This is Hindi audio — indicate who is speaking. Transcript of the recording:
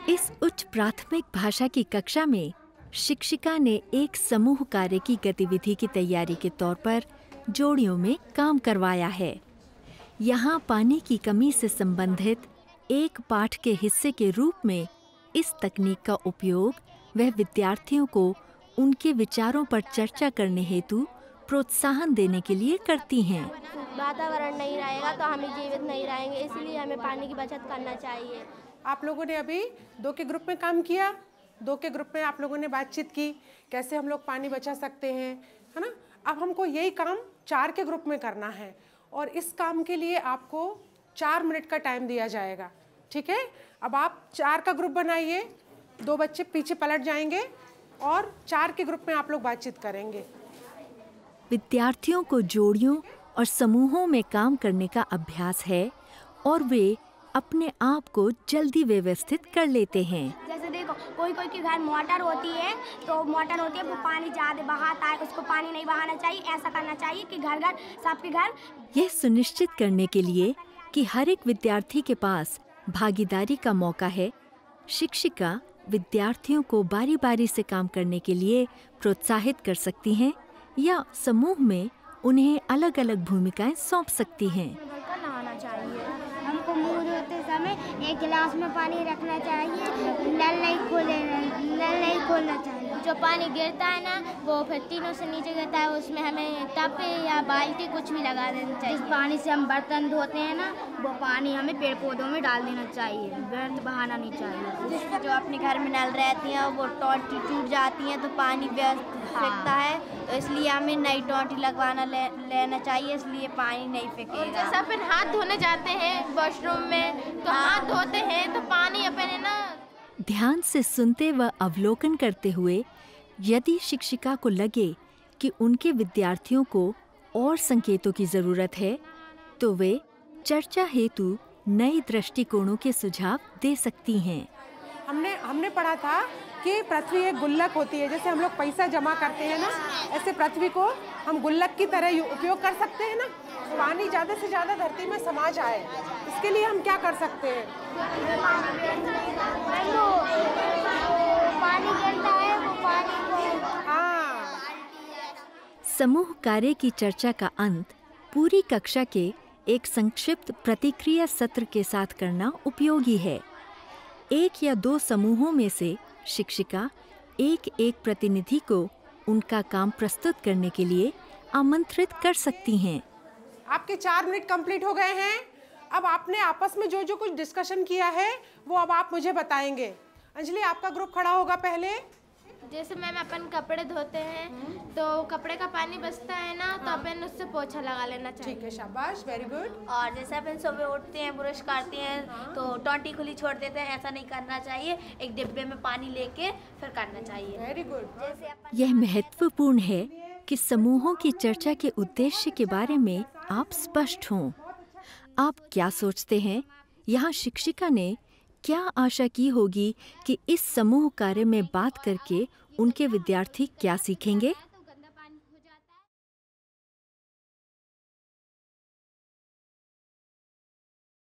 Speaker 1: इस उच्च प्राथमिक भाषा की कक्षा में शिक्षिका ने एक समूह कार्य की गतिविधि की तैयारी के तौर पर जोड़ियों में काम करवाया है। यहाँ पानी की कमी से संबंधित एक पाठ के हिस्से के रूप में इस तकनीक का उपयोग वह विद्यार्थियों को उनके विचारों पर चर्चा करने हेतु प्रोत्साहन देने के लिए करती हैं।
Speaker 2: वातावरण नहीं रहेगा तो हम जीवित नहीं रहेंगे, इसलिए हमें पानी की बचत करना चाहिए।
Speaker 3: आप लोगों ने अभी 2 के ग्रुप में काम किया, 2 के ग्रुप में आप लोगों ने बातचीत की कैसे हम लोग पानी बचा सकते हैं, है ना। अब हमको यही काम 4 के ग्रुप में करना है और इस काम के लिए आपको 4 मिनट का टाइम दिया जाएगा, ठीक है। अब आप 4 का ग्रुप बनाइए, 2 बच्चे पीछे पलट जाएंगे और 4 के ग्रुप में आप लोग बातचीत करेंगे।
Speaker 1: विद्यार्थियों को जोड़ियों और समूहों में काम करने का अभ्यास है और वे अपने आप को जल्दी व्यवस्थित कर लेते हैं।
Speaker 2: जैसे देखो, कोई कोई के घर मोटर होती है, तो मोटर होती है वो पानी ज़्यादा बहाता है, उसको पानी नहीं बहाना चाहिए। ऐसा करना चाहिए कि घर घर सबके घर।
Speaker 1: यह सुनिश्चित करने के लिए कि हर एक विद्यार्थी के पास भागीदारी का मौका है, शिक्षिका विद्यार्थियों को बारी बारी से काम करने के लिए प्रोत्साहित कर सकती हैं या समूह में उन्हें अलग अलग भूमिकाएं सौंप सकती हैं।
Speaker 2: नहाना चाहिए, हमको मुँह धोते समय एक गिलास में पानी रखना चाहिए, नल नहीं खोलना चाहिए। जो पानी गिरता है ना वो फिर तीनों से नीचे गिरता है, उसमें हमें टब या बाल्टी कुछ भी लगा देना चाहिए। जिस पानी से हम बर्तन धोते हैं ना वो पानी हमें पेड़ पौधों में डाल देना चाहिए, व्यर्थ बहाना नहीं चाहिए। जो अपने घर में नल रहती हैं वो टूट जाती हैं तो पानी व्यर्थ फेंकता है, तो इसलिए हमें नई टोंटी लगवाना लेना चाहिए, इसलिए पानी नहीं फेंकेगा।
Speaker 4: जैसे अपन हाथ धोने जाते हैं वॉशरूम में तो हाथ धोते हैं तो पानी अपने ना।
Speaker 1: ध्यान से सुनते व अवलोकन करते हुए यदि शिक्षिका को लगे कि उनके विद्यार्थियों को और संकेतों की जरूरत है तो वे चर्चा हेतु नए दृष्टिकोणों के सुझाव दे सकती हैं।
Speaker 3: हमने पढ़ा था कि पृथ्वी एक गुल्लक होती है, जैसे हम लोग पैसा जमा करते हैं ना, ऐसे पृथ्वी को हम गुल्लक की तरह उपयोग कर सकते हैं ना। पानी ज़्यादा से ज़्यादा धरती में समा जाए, इसके लिए हम क्या कर सकते हैं?
Speaker 2: पानी गिरता है वो पानी को।
Speaker 3: हाँ।
Speaker 1: समूह कार्य की चर्चा का अंत पूरी कक्षा के एक संक्षिप्त प्रतिक्रिया सत्र के साथ करना उपयोगी है। 1 या 2 समूहों में से शिक्षिका एक प्रतिनिधि को उनका काम प्रस्तुत करने के लिए आमंत्रित कर सकती हैं।
Speaker 3: आपके 4 मिनट कंप्लीट हो गए हैं। अब आपने आपस में जो जो कुछ डिस्कशन किया है वो अब आप मुझे बताएंगे। अंजलि, आपका ग्रुप खड़ा होगा पहले।
Speaker 4: जैसे मैम अपन कपड़े धोते हैं तो कपड़े का पानी बचता है ना, तो अपन उससे पोछा लगा लेना चाहिए।
Speaker 3: ठीक है, शाबाश, वेरी गुड।
Speaker 5: और जैसे अपन सुबह उठते हैं, ब्रश करते हैं तो टोंटी खुली छोड़ देते हैं, ऐसा नहीं करना चाहिए। एक डिब्बे में पानी लेके फिर करना चाहिए।
Speaker 3: Very good.
Speaker 1: यह महत्वपूर्ण है कि समूहों की चर्चा के उद्देश्य के बारे में आप स्पष्ट हों। आप क्या सोचते हैं? यहाँ शिक्षिका ने क्या आशा की होगी कि इस समूह कार्य में बात करके उनके विद्यार्थी क्या सीखेंगे?